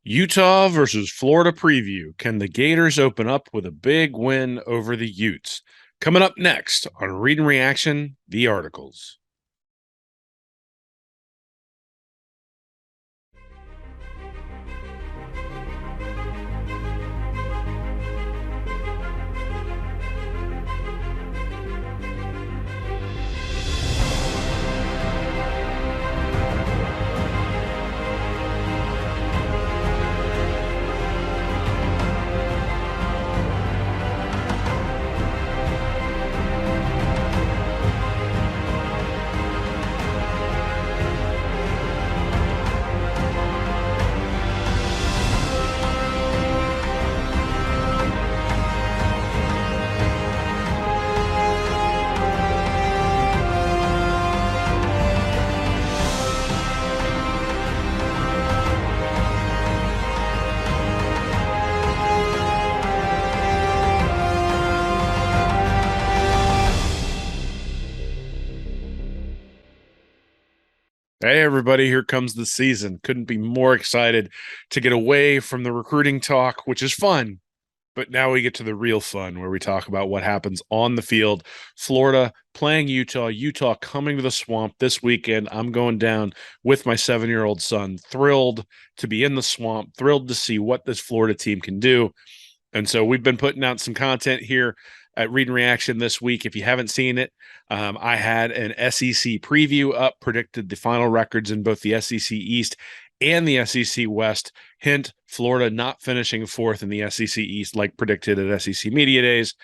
Utah versus Florida preview. Can the Gators open up with a big win over the Utes? Coming up next on Read and Reaction, the articles. Hey, everybody, here comes the season. Couldn't be more excited to get away from the recruiting talk, which is fun. But now we get to the real fun where we talk about what happens on the field. Florida playing Utah, Utah coming to the Swamp this weekend. I'm going down with my 7-year-old son, thrilled to be in the Swamp, thrilled to see what this Florida team can do. And so we've been putting out some content here at Read and Reaction this week. If you haven't seen it, I had an SEC preview up, predicted the final records in both the SEC East and the SEC West. Hint, Florida not finishing fourth in the SEC East like predicted at SEC Media Days.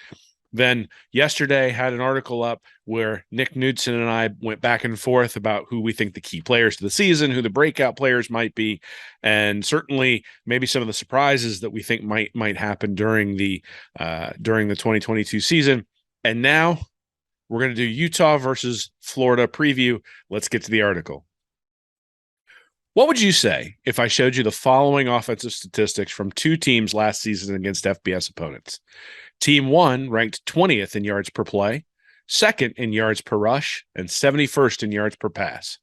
Then yesterday had an article up where Nick Knudsen and I went back and forth about who we think the key players to the season, who the breakout players might be, and certainly maybe some of the surprises that we think might happen during the 2022 season. And now we're going to do Utah versus Florida preview. Let's get to the article. What would you say if I showed you the following offensive statistics from two teams last season against FBS opponents? Team 1 ranked 20th in yards per play, 2nd in yards per rush, and 71st in yards per pass.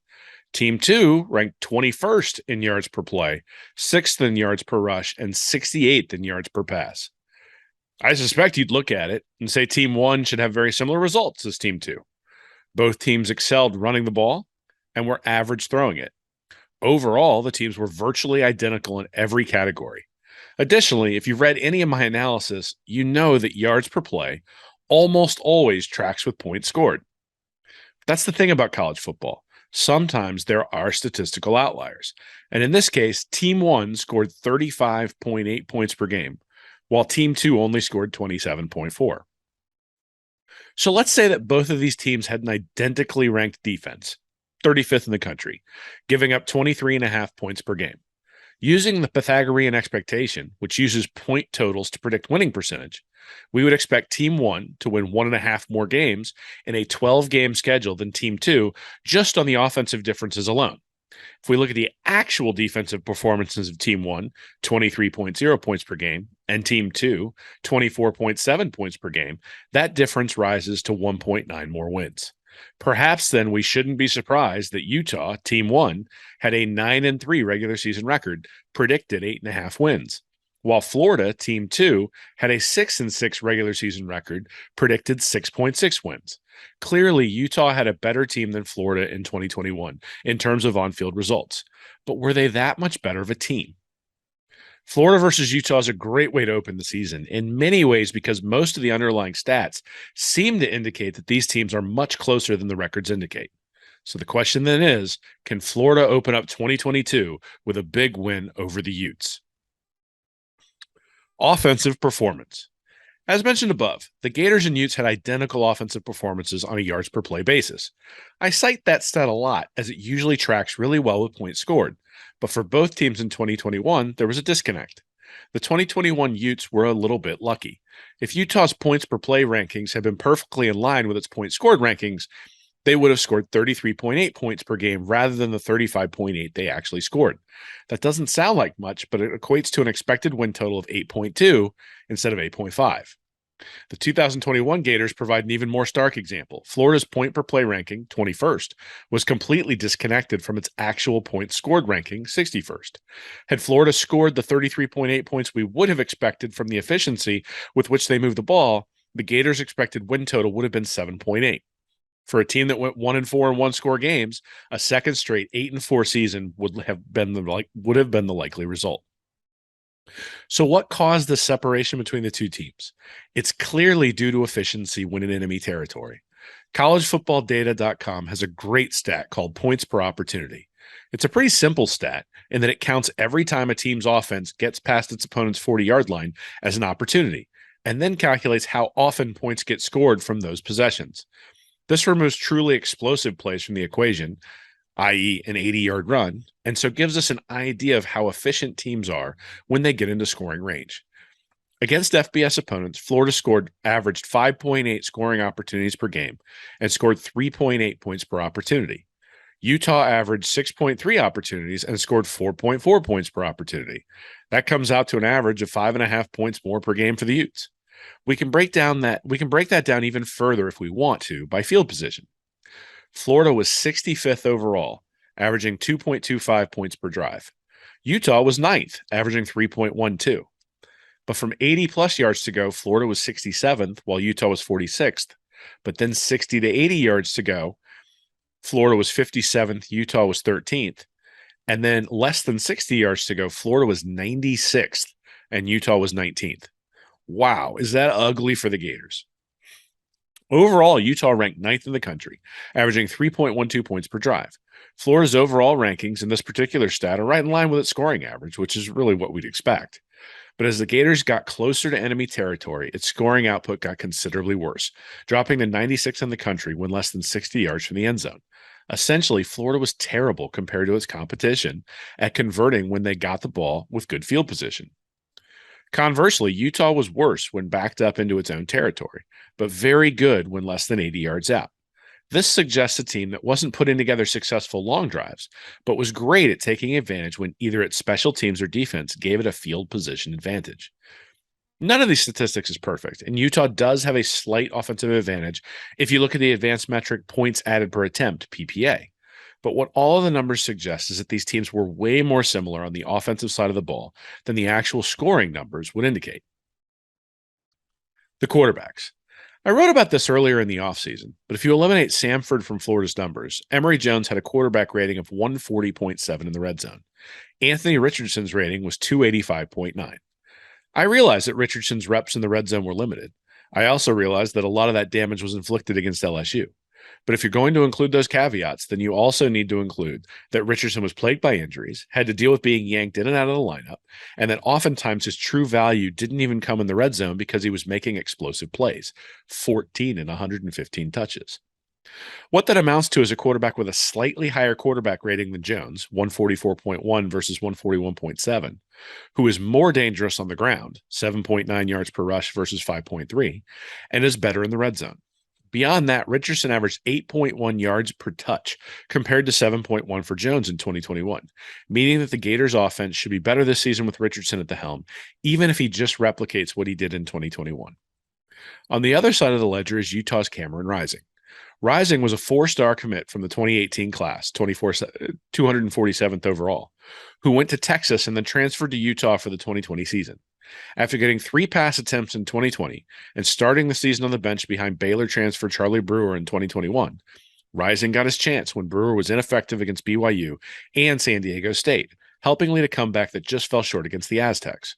Team 2 ranked 21st in yards per play, 6th in yards per rush, and 68th in yards per pass. I suspect you'd look at it and say Team 1 should have very similar results as Team 2. Both teams excelled running the ball and were average throwing it. Overall, the teams were virtually identical in every category. Additionally, if you've read any of my analysis, you know that yards per play almost always tracks with points scored. That's the thing about college football. Sometimes there are statistical outliers. And in this case, Team 1 scored 35.8 points per game, while Team 2 only scored 27.4. So let's say that both of these teams had an identically ranked defense, 35th in the country, giving up 23.5 points per game. Using the Pythagorean expectation, which uses point totals to predict winning percentage, we would expect Team 1 to win 1.5 more games in a 12-game schedule than Team 2 just on the offensive differences alone. If we look at the actual defensive performances of Team 1, 23.0 points per game, and Team 2, 24.7 points per game, that difference rises to 1.9 more wins. Perhaps then we shouldn't be surprised that Utah, Team 1, had a 9-3 regular season record, predicted 8.5 wins, while Florida, Team 2, had a 6-6 regular season record, predicted 6.6 wins. Clearly, Utah had a better team than Florida in 2021 in terms of on-field results, but were they that much better of a team? Florida versus Utah is a great way to open the season in many ways because most of the underlying stats seem to indicate that these teams are much closer than the records indicate. So the question then is, can Florida open up 2022 with a big win over the Utes? Offensive performance. As mentioned above, the Gators and Utes had identical offensive performances on a yards per play basis. I cite that stat a lot as it usually tracks really well with points scored. But for both teams in 2021, there was a disconnect. The 2021 Utes were a little bit lucky. If Utah's points per play rankings had been perfectly in line with its points scored rankings, they would have scored 33.8 points per game rather than the 35.8 they actually scored. That doesn't sound like much, but it equates to an expected win total of 8.2 instead of 8.5. The 2021 Gators provide an even more stark example. Florida's point per play ranking, 21st, was completely disconnected from its actual points scored ranking, 61st. Had Florida scored the 33.8 points we would have expected from the efficiency with which they moved the ball, the Gators' expected win total would have been 7.8. For a team that went 1-4 in one-score games, a second straight 8-4 season would have been the likely result. So, what caused the separation between the two teams? It's clearly due to efficiency when in enemy territory. CollegeFootballData.com has a great stat called points per opportunity. It's a pretty simple stat in that it counts every time a team's offense gets past its opponent's 40-yard line as an opportunity, and then calculates how often points get scored from those possessions. This removes truly explosive plays from the equation, i.e. an 80-yard run, and so gives us an idea of how efficient teams are when they get into scoring range. Against FBS opponents, Florida averaged 5.8 scoring opportunities per game and scored 3.8 points per opportunity. Utah averaged 6.3 opportunities and scored 4.4 points per opportunity. That comes out to an average of 5.5 points more per game for the Utes. We can break that down even further if we want to by field position. Florida was 65th overall, averaging 2.25 points per drive. Utah was 9th, averaging 3.12. But from 80-plus yards to go, Florida was 67th, while Utah was 46th. But then 60 to 80 yards to go, Florida was 57th, Utah was 13th. And then less than 60 yards to go, Florida was 96th, and Utah was 19th. Wow, is that ugly for the Gators? Overall, Utah ranked 9th in the country, averaging 3.12 points per drive. Florida's overall rankings in this particular stat are right in line with its scoring average, which is really what we'd expect. But as the Gators got closer to enemy territory, its scoring output got considerably worse, dropping to 96th in the country when less than 60 yards from the end zone. Essentially, Florida was terrible compared to its competition at converting when they got the ball with good field position. Conversely, Utah was worse when backed up into its own territory, but very good when less than 80 yards out. This suggests a team that wasn't putting together successful long drives, but was great at taking advantage when either its special teams or defense gave it a field position advantage. None of these statistics is perfect, and Utah does have a slight offensive advantage if you look at the advanced metric points added per attempt, PPA. But what all of the numbers suggest is that these teams were way more similar on the offensive side of the ball than the actual scoring numbers would indicate. The quarterbacks. I wrote about this earlier in the offseason, but if you eliminate Samford from Florida's numbers, Emory Jones had a quarterback rating of 140.7 in the red zone. Anthony Richardson's rating was 285.9. I realized that Richardson's reps in the red zone were limited. I also realized that a lot of that damage was inflicted against LSU. But if you're going to include those caveats, then you also need to include that Richardson was plagued by injuries, had to deal with being yanked in and out of the lineup, and that oftentimes his true value didn't even come in the red zone because he was making explosive plays, 14 and 115 touches. What that amounts to is a quarterback with a slightly higher quarterback rating than Jones, 144.1 versus 141.7, who is more dangerous on the ground, 7.9 yards per rush versus 5.3, and is better in the red zone. Beyond that, Richardson averaged 8.1 yards per touch compared to 7.1 for Jones in 2021, meaning that the Gators offense should be better this season with Richardson at the helm, even if he just replicates what he did in 2021. On the other side of the ledger is Utah's Cameron Rising. Rising was a four-star commit from the 2018 class, 247th overall, who went to Texas and then transferred to Utah for the 2020 season. After getting 3 pass attempts in 2020 and starting the season on the bench behind Baylor transfer Charlie Brewer in 2021, Rising got his chance when Brewer was ineffective against BYU and San Diego State, helping lead a comeback that just fell short against the Aztecs.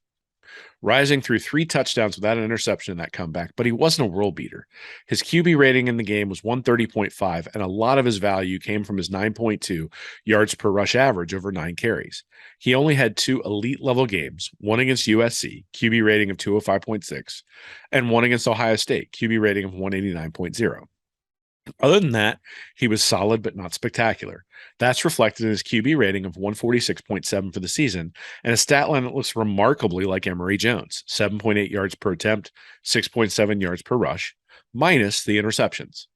Rising threw 3 touchdowns without an interception in that comeback, but he wasn't a world beater. His QB rating in the game was 130.5, and a lot of his value came from his 9.2 yards per rush average over 9 carries. He only had 2 elite-level games, one against USC, QB rating of 205.6, and one against Ohio State, QB rating of 189.0. Other than that, he was solid but not spectacular. That's reflected in his QB rating of 146.7 for the season, and a stat line that looks remarkably like Emory Jones, 7.8 yards per attempt, 6.7 yards per rush, minus the interceptions.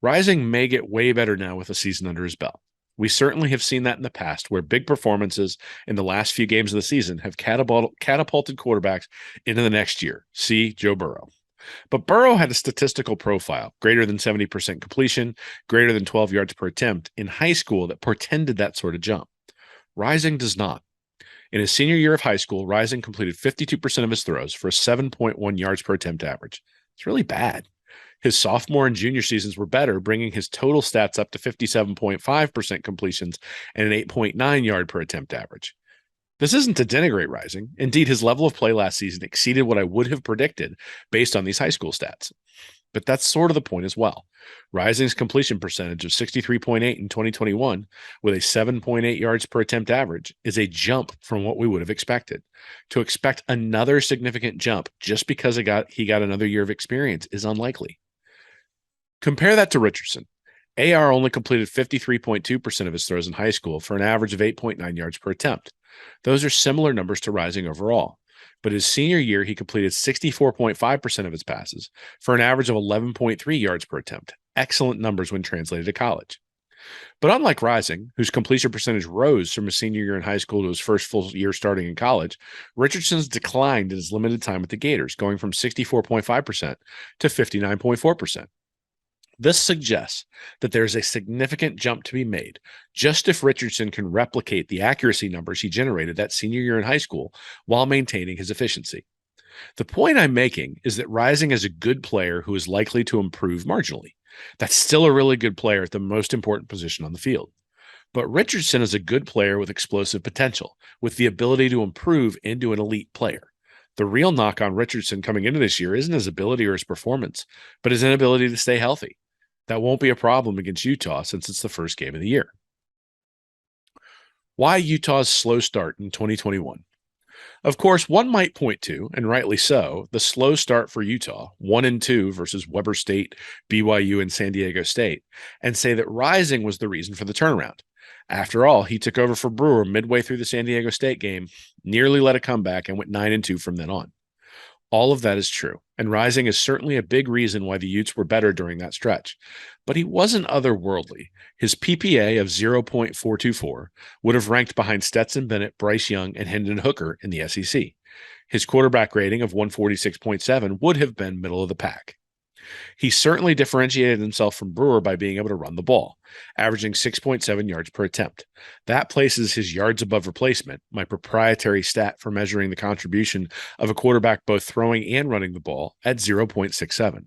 Rising may get way better now with a season under his belt. We certainly have seen that in the past, where big performances in the last few games of the season have catapulted quarterbacks into the next year. See Joe Burrow. But Burrow had a statistical profile, greater than 70% completion, greater than 12 yards per attempt in high school that portended that sort of jump. Rising does not. In his senior year of high school, Rising completed 52% of his throws for a 7.1 yards per attempt average. It's really bad. His sophomore and junior seasons were better, bringing his total stats up to 57.5% completions and an 8.9 yard per attempt average. This isn't to denigrate Rising. Indeed, his level of play last season exceeded what I would have predicted based on these high school stats. But that's sort of the point as well. Rising's completion percentage of 63.8 in 2021 with a 7.8 yards per attempt average is a jump from what we would have expected. To expect another significant jump just because he got another year of experience is unlikely. Compare that to Richardson. AR only completed 53.2% of his throws in high school for an average of 8.9 yards per attempt. Those are similar numbers to Rising overall. But his senior year, he completed 64.5% of his passes for an average of 11.3 yards per attempt. Excellent numbers when translated to college. But unlike Rising, whose completion percentage rose from his senior year in high school to his first full year starting in college, Richardson's declined in his limited time with the Gators, going from 64.5% to 59.4%. This suggests that there is a significant jump to be made just if Richardson can replicate the accuracy numbers he generated that senior year in high school while maintaining his efficiency. The point I'm making is that Rising is a good player who is likely to improve marginally. That's still a really good player at the most important position on the field. But Richardson is a good player with explosive potential, with the ability to improve into an elite player. The real knock on Richardson coming into this year isn't his ability or his performance, but his inability to stay healthy. That won't be a problem against Utah since it's the first game of the year. Why Utah's slow start in 2021? Of course, one might point to, and rightly so, the slow start for Utah, 1-2 versus Weber State, BYU, and San Diego State, and say that Rising was the reason for the turnaround. After all, he took over for Brewer midway through the San Diego State game, nearly led a comeback, and went 9-2 from then on. All of that is true, and Rising is certainly a big reason why the Utes were better during that stretch. But he wasn't otherworldly. His PPA of 0.424 would have ranked behind Stetson Bennett, Bryce Young, and Hendon Hooker in the SEC. His quarterback rating of 146.7 would have been middle of the pack. He certainly differentiated himself from Brewer by being able to run the ball, averaging 6.7 yards per attempt. That places his yards above replacement, my proprietary stat for measuring the contribution of a quarterback both throwing and running the ball, at 0.67.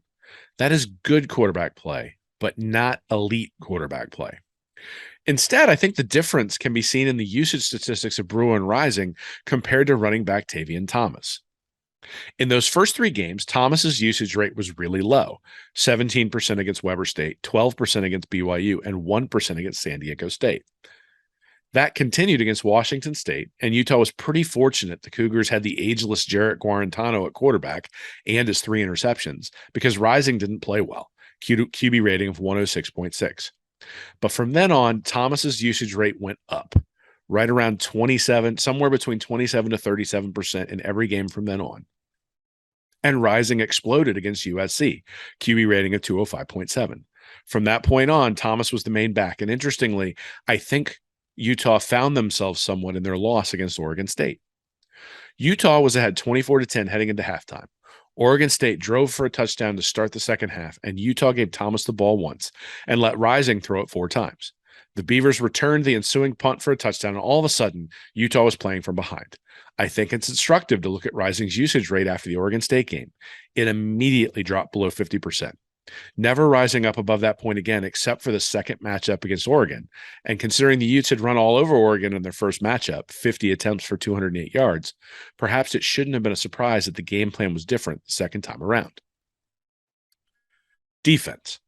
That is good quarterback play, but not elite quarterback play. Instead, I think the difference can be seen in the usage statistics of Brewer and Rising compared to running back Travion Thomas. In those first three games, Thomas's usage rate was really low, 17% against Weber State, 12% against BYU, and 1% against San Diego State. That continued against Washington State, and Utah was pretty fortunate the Cougars had the ageless Jarrett Guarantano at quarterback and his 3 interceptions because Rising didn't play well, QB rating of 106.6. But from then on, Thomas's usage rate went up, right around 27, somewhere between 27 to 37% in every game from then on. And Rising exploded against USC, QB rating of 205.7. From that point on, Thomas was the main back. And interestingly, I think Utah found themselves somewhat in their loss against Oregon State. Utah was ahead 24-10 heading into halftime. Oregon State drove for a touchdown to start the second half, and Utah gave Thomas the ball once and let Rising throw it 4 times. The Beavers returned the ensuing punt for a touchdown, and all of a sudden, Utah was playing from behind. I think it's instructive to look at Rising's usage rate after the Oregon State game. It immediately dropped below 50%, never rising up above that point again except for the second matchup against Oregon. And considering the Utes had run all over Oregon in their first matchup, 50 attempts for 208 yards, perhaps it shouldn't have been a surprise that the game plan was different the second time around. Defense.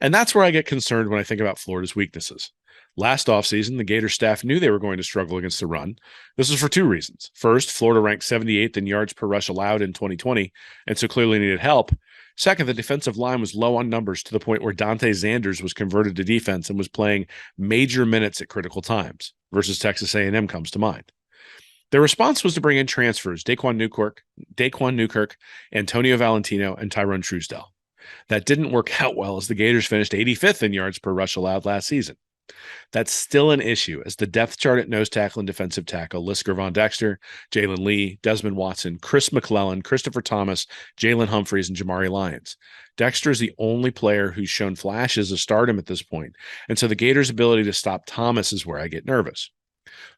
And that's where I get concerned when I think about Florida's weaknesses. Last offseason, the Gators staff knew they were going to struggle against the run. This was for 2 reasons. First, Florida ranked 78th in yards per rush allowed in 2020, and so clearly needed help. Second, the defensive line was low on numbers to the point where Dante Zanders was converted to defense and was playing major minutes at critical times, versus Texas A&M comes to mind. Their response was to bring in transfers, Daquan Newkirk, Antonio Valentino, and Tyrone Truesdell. That didn't work out well as the Gators finished 85th in yards per rush allowed last season. That's still an issue, as the depth chart at nose tackle and defensive tackle lists Gervon Dexter, Jalen Lee, Desmond Watson, Chris McClellan, Christopher Thomas, Jalen Humphreys, and Jamari Lyons. Dexter is the only player who's shown flashes of stardom at this point, and so the Gators' ability to stop Thomas is where I get nervous.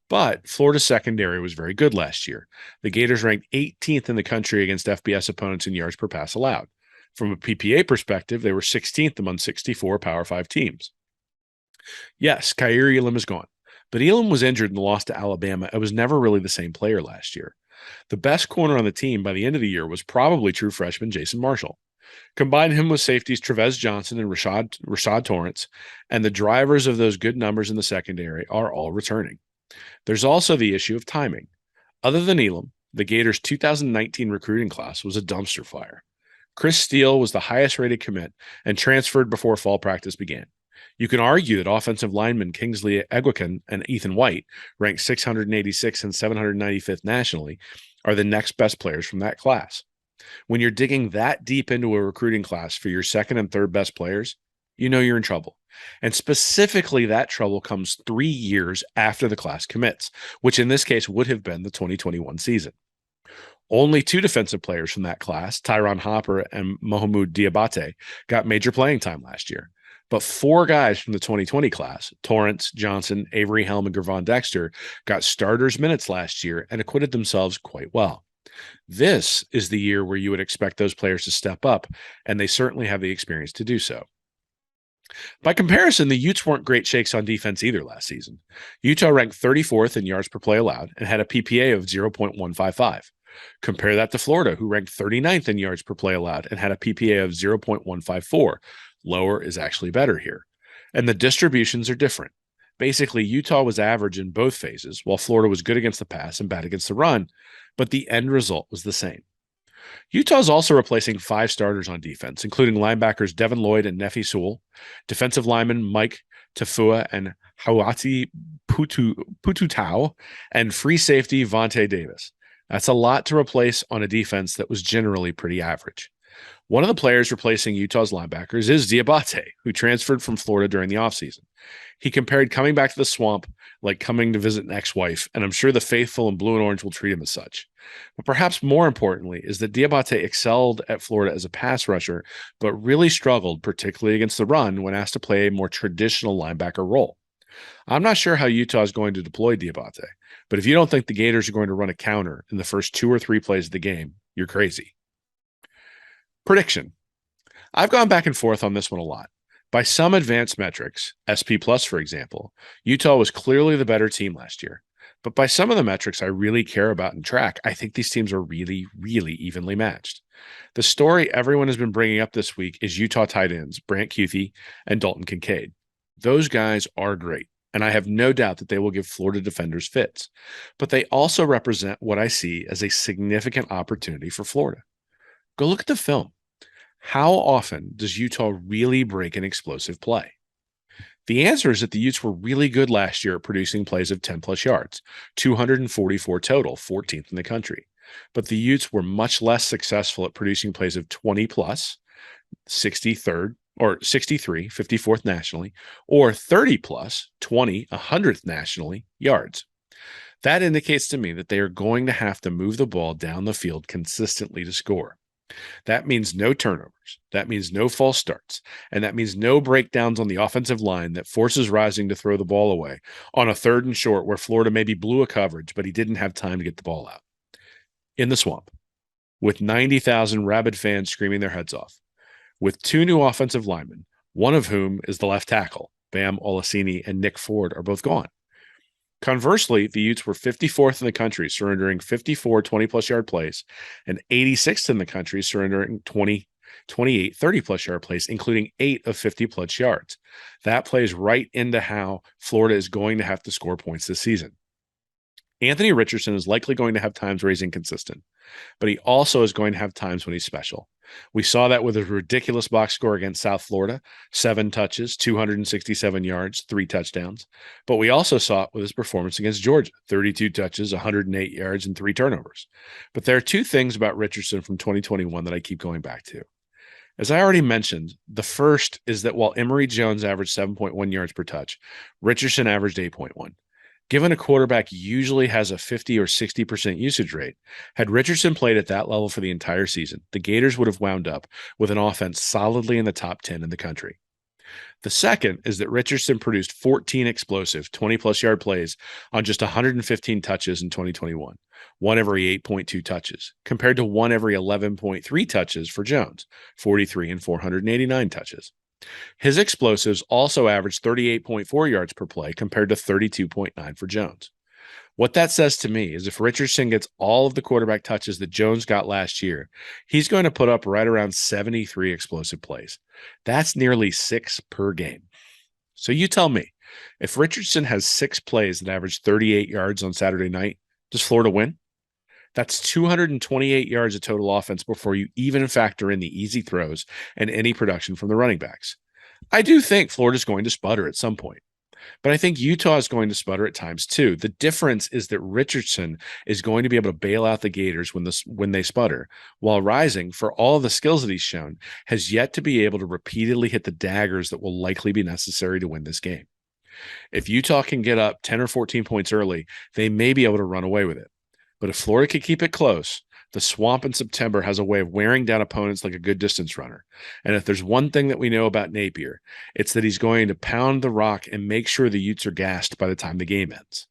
But Florida's secondary was very good last year. The Gators ranked 18th in the country against FBS opponents in yards per pass allowed. From a PPA perspective, they were 16th among 64 Power 5 teams. Yes, Kaiir Elam is gone, but Elam was injured in the loss to Alabama and was never really the same player last year. The best corner on the team by the end of the year was probably true freshman Jason Marshall. Combine him with safeties Trevez Johnson and Rashad Torrance, and the drivers of those good numbers in the secondary are all returning. There's also the issue of timing. Other than Elam, the Gators' 2019 recruiting class was a dumpster fire. Chris Steele was the highest rated commit and transferred before fall practice began. You can argue that offensive linemen Kingsley Egwekin and Ethan White, ranked 686th and 795th nationally, are the next best players from that class. When you're digging that deep into a recruiting class for your second and third best players, you know you're in trouble. And specifically, that trouble comes 3 years after the class commits, which in this case would have been the 2021 season. Only 2 defensive players from that class, Tyron Hopper and Mohamoud Diabate, got major playing time last year. But 4 guys from the 2020 class, Torrance, Johnson, Avery Helm, and Gervon Dexter, got starters minutes last year and acquitted themselves quite well. This is the year where you would expect those players to step up, and they certainly have the experience to do so. By comparison, the Utes weren't great shakes on defense either last season. Utah ranked 34th in yards per play allowed and had a PPA of 0.155. Compare that to Florida, who ranked 39th in yards per play allowed and had a PPA of 0.154. Lower is actually better here. And the distributions are different. Basically, Utah was average in both phases, while Florida was good against the pass and bad against the run, but the end result was the same. Utah is also replacing 5 starters on defense, including linebackers Devin Lloyd and Nefi Sewell, defensive linemen Mike Tafua and Hawati Pututau, and free safety Vontae Davis. That's a lot to replace on a defense that was generally pretty average. One of the players replacing Utah's linebackers is Diabate, who transferred from Florida during the offseason. He compared coming back to the swamp like coming to visit an ex-wife, and I'm sure the faithful in blue and orange will treat him as such. But perhaps more importantly is that Diabate excelled at Florida as a pass rusher, but really struggled, particularly against the run, when asked to play a more traditional linebacker role. I'm not sure how Utah is going to deploy Diabate, but if you don't think the Gators are going to run a counter in the first 2 or 3 plays of the game, you're crazy. Prediction. I've gone back and forth on this one a lot. By some advanced metrics, SP Plus, for example, Utah was clearly the better team last year. But by some of the metrics I really care about and track, I think these teams are really, really evenly matched. The story everyone has been bringing up this week is Utah tight ends, Brant Kuithe and Dalton Kincaid. Those guys are great, and I have no doubt that they will give Florida defenders fits. But they also represent what I see as a significant opportunity for Florida. Go look at the film. How often does Utah really break an explosive play? The answer is that the Utes were really good last year at producing plays of 10-plus yards, 244 total, 14th in the country. But the Utes were much less successful at producing plays of 20-plus, 63rd, or 63, 54th nationally, or 30-plus, 20, 100th nationally, yards. That indicates to me that they are going to have to move the ball down the field consistently to score. That means no turnovers. That means no false starts. And that means no breakdowns on the offensive line that forces Rising to throw the ball away on a 3rd and short where Florida maybe blew a coverage, but he didn't have time to get the ball out. In the swamp, with 90,000 rabid fans screaming their heads off, with 2 new offensive linemen, one of whom is the left tackle, Bam Olaseni and Nick Ford, are both gone. Conversely, the Utes were 54th in the country, surrendering 54 20-plus yard plays, and 86th in the country, surrendering 28 30-plus yard plays, including 8 of 50-plus yards. That plays right into how Florida is going to have to score points this season. Anthony Richardson is likely going to have times where he's inconsistent, but he also is going to have times when he's special. We saw that with his ridiculous box score against South Florida, 7 touches, 267 yards, 3 touchdowns. But we also saw it with his performance against Georgia, 32 touches, 108 yards, and 3 turnovers. But there are 2 things about Richardson from 2021 that I keep going back to. As I already mentioned, the first is that while Emory Jones averaged 7.1 yards per touch, Richardson averaged 8.1. Given a quarterback usually has a 50 or 60% usage rate, had Richardson played at that level for the entire season, the Gators would have wound up with an offense solidly in the top 10 in the country. The second is that Richardson produced 14 explosive 20-plus yard plays on just 115 touches in 2021, one every 8.2 touches, compared to one every 11.3 touches for Jones, 43 and 489 touches. His explosives also averaged 38.4 yards per play compared to 32.9 for Jones. What that says to me is if Richardson gets all of the quarterback touches that Jones got last year, he's going to put up right around 73 explosive plays. That's nearly 6 per game. So you tell me, if Richardson has 6 plays that average 38 yards on Saturday night, does Florida win? That's 228 yards of total offense before you even factor in the easy throws and any production from the running backs. I do think Florida's going to sputter at some point, but I think Utah is going to sputter at times too. The difference is that Richardson is going to be able to bail out the Gators when they sputter, while Rising, for all of the skills that he's shown, has yet to be able to repeatedly hit the daggers that will likely be necessary to win this game. If Utah can get up 10 or 14 points early, they may be able to run away with it. But if Florida can keep it close, the swamp in September has a way of wearing down opponents like a good distance runner. And if there's one thing that we know about Napier, it's that he's going to pound the rock and make sure the Utes are gassed by the time the game ends.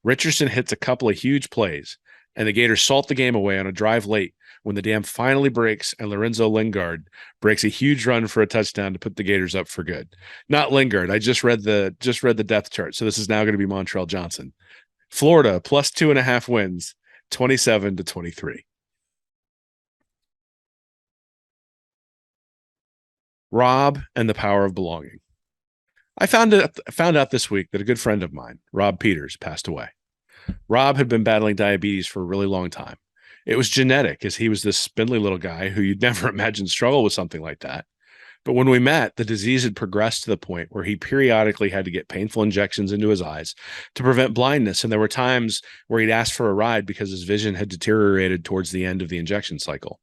Richardson hits a couple of huge plays, and the Gators salt the game away on a drive late when the dam finally breaks and Lorenzo Lingard breaks a huge run for a touchdown to put the Gators up for good. Not Lingard. I just read the depth chart, so this is now going to be Montrell Johnson. Florida plus 2.5 wins, 27-23. Rob and the power of belonging. I found out this week that a good friend of mine, Rob Peters, passed away. Rob had been battling diabetes for a really long time. It was genetic, as he was this spindly little guy who you'd never imagine struggle with something like that. But when we met, the disease had progressed to the point where he periodically had to get painful injections into his eyes to prevent blindness. And there were times where he'd ask for a ride because his vision had deteriorated towards the end of the injection cycle.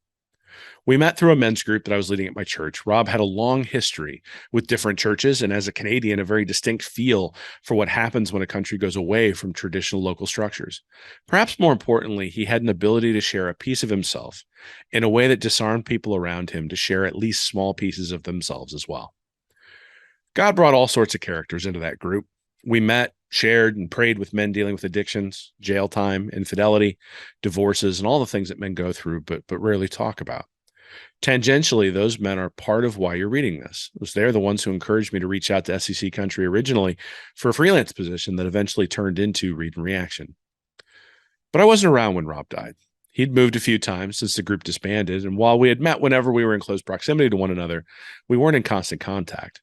We met through a men's group that I was leading at my church. Rob had a long history with different churches, and as a Canadian, a very distinct feel for what happens when a country goes away from traditional local structures. Perhaps more importantly, he had an ability to share a piece of himself in a way that disarmed people around him to share at least small pieces of themselves as well. God brought all sorts of characters into that group. We met, shared, and prayed with men dealing with addictions, jail time, infidelity, divorces, and all the things that men go through but rarely talk about. Tangentially, those men are part of why you're reading this. It was they're the ones who encouraged me to reach out to SEC Country originally for a freelance position that eventually turned into Read and Reaction. But I wasn't around when Rob died. He'd moved a few times since the group disbanded, and while we had met whenever we were in close proximity to one another, we weren't in constant contact.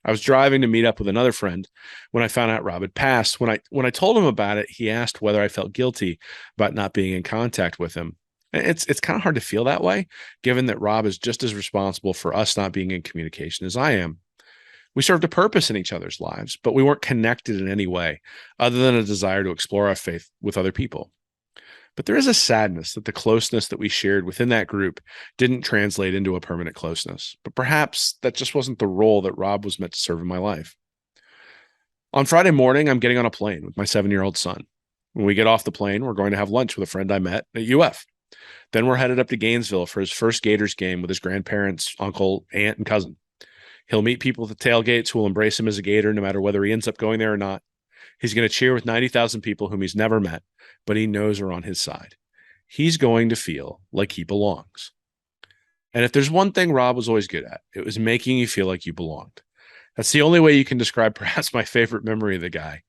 I was driving to meet up with another friend when I found out Rob had passed. When I told him about it, he asked whether I felt guilty about not being in contact with him. It's kind of hard to feel that way, given that Rob is just as responsible for us not being in communication as I am. We served a purpose in each other's lives, but we weren't connected in any way other than a desire to explore our faith with other people. But there is a sadness that the closeness that we shared within that group didn't translate into a permanent closeness. But perhaps that just wasn't the role that Rob was meant to serve in my life. On Friday morning, I'm getting on a plane with my 7-year-old son. When we get off the plane, we're going to have lunch with a friend I met at UF. Then we're headed up to Gainesville for his first Gators game with his grandparents, uncle, aunt, and cousin. He'll meet people at the tailgates who will embrace him as a Gator no matter whether he ends up going there or not. He's going to cheer with 90,000 people whom he's never met, but he knows are on his side. He's going to feel like he belongs. And if there's one thing Rob was always good at, it was making you feel like you belonged. That's the only way you can describe perhaps my favorite memory of the guy.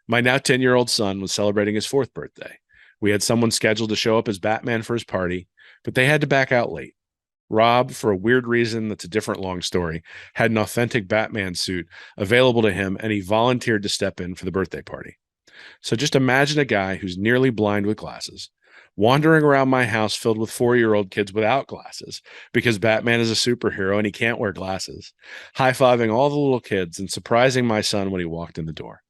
My now 10-year-old son was celebrating his 4th birthday. We had someone scheduled to show up as Batman for his party, but they had to back out late. Rob, for a weird reason that's a different long story, had an authentic Batman suit available to him, and he volunteered to step in for the birthday party. So just imagine a guy who's nearly blind with glasses, wandering around my house filled with 4-year-old kids without glasses because Batman is a superhero and he can't wear glasses, high-fiving all the little kids and surprising my son when he walked in the door.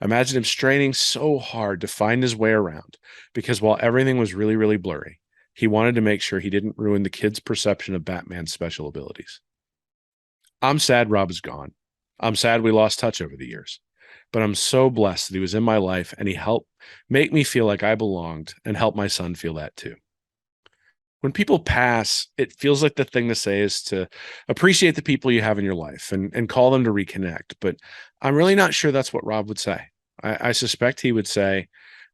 Imagine him straining so hard to find his way around because while everything was really, really blurry, He wanted to make sure he didn't ruin the kids' perception of Batman's special abilities. I'm sad Rob is gone. I'm sad we lost touch over the years, but I'm so blessed that he was in my life and he helped make me feel like I belonged and help my son feel that too. When people pass, it feels like the thing to say is to appreciate the people you have in your life and call them to reconnect. But I'm really not sure that's what Rob would say. I suspect he would say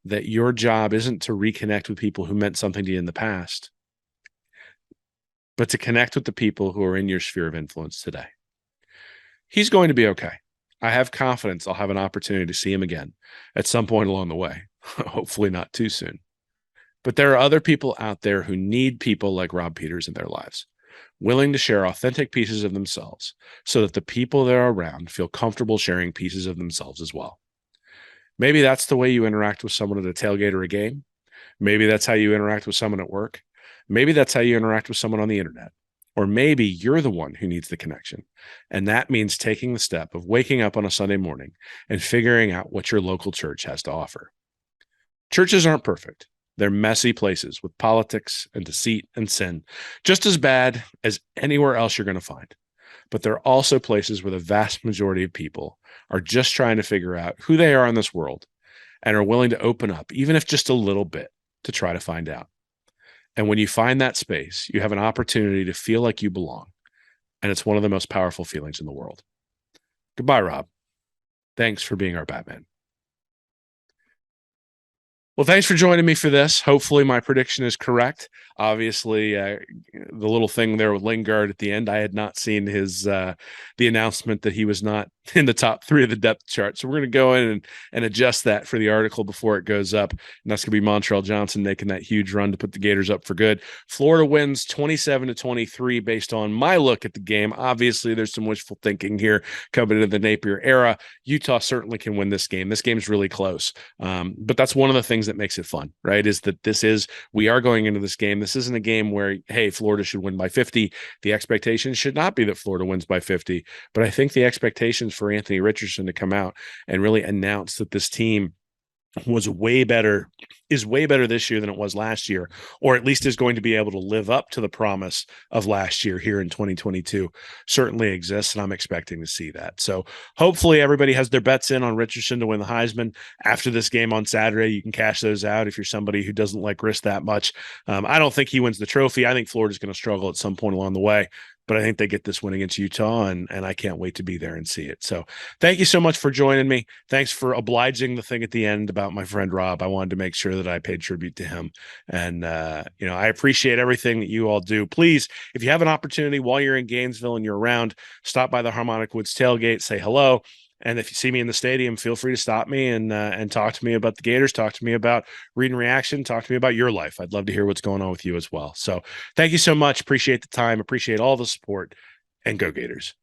that your job isn't to reconnect with people who meant something to you in the past, but to connect with the people who are in your sphere of influence today. He's going to be okay. I have confidence I'll have an opportunity to see him again at some point along the way, hopefully not too soon. But there are other people out there who need people like Rob Peters in their lives, willing to share authentic pieces of themselves so that the people they're around feel comfortable sharing pieces of themselves as well. Maybe that's the way you interact with someone at a tailgate or a game. Maybe that's how you interact with someone at work. Maybe that's how you interact with someone on the internet. Or maybe you're the one who needs the connection. And that means taking the step of waking up on a Sunday morning and figuring out what your local church has to offer. Churches aren't perfect. They're messy places with politics and deceit and sin, just as bad as anywhere else you're going to find. But they're also places where the vast majority of people are just trying to figure out who they are in this world and are willing to open up, even if just a little bit, to try to find out. And when you find that space, you have an opportunity to feel like you belong. And it's one of the most powerful feelings in the world. Goodbye, Rob. Thanks for being our Batman. Well, thanks for joining me for this. Hopefully my prediction is correct. Obviously, the little thing there with Lingard at the end, I had not seen his the announcement that he was not in the top 3 of the depth chart. So we're going to go in and adjust that for the article before it goes up. And that's going to be Montrell Johnson making that huge run to put the Gators up for good. Florida wins 27-23 based on my look at the game. Obviously, there's some wishful thinking here coming into the Napier era. Utah certainly can win this game. This game's really close. But that's one of the things that makes it fun, right? Is that we are going into this game. This isn't a game where, hey, Florida should win by 50. The expectation should not be that Florida wins by 50. But I think the expectations for Anthony Richardson to come out and really announce that this team is way better this year than it was last year, or at least is going to be able to live up to the promise of last year here in 2022 certainly exists, and I'm expecting to see that. So hopefully everybody has their bets in on Richardson to win the Heisman. After this game on Saturday, you can cash those out if you're somebody who doesn't like risk that much. I don't think he wins the trophy. I think Florida's going to struggle at some point along the way, but I think they get this win against Utah, and I can't wait to be there and see it. So thank you so much for joining me. Thanks for obliging the thing at the end about my friend Rob. I wanted to make sure that I paid tribute to him. And, I appreciate everything that you all do. Please, if you have an opportunity while you're in Gainesville and you're around, stop by the Harmonic Woods tailgate, say hello. And if you see me in the stadium, feel free to stop me and talk to me about the Gators, talk to me about Read and Reaction, talk to me about your life. I'd love to hear what's going on with you as well. So thank you so much. Appreciate the time. Appreciate all the support, and go Gators.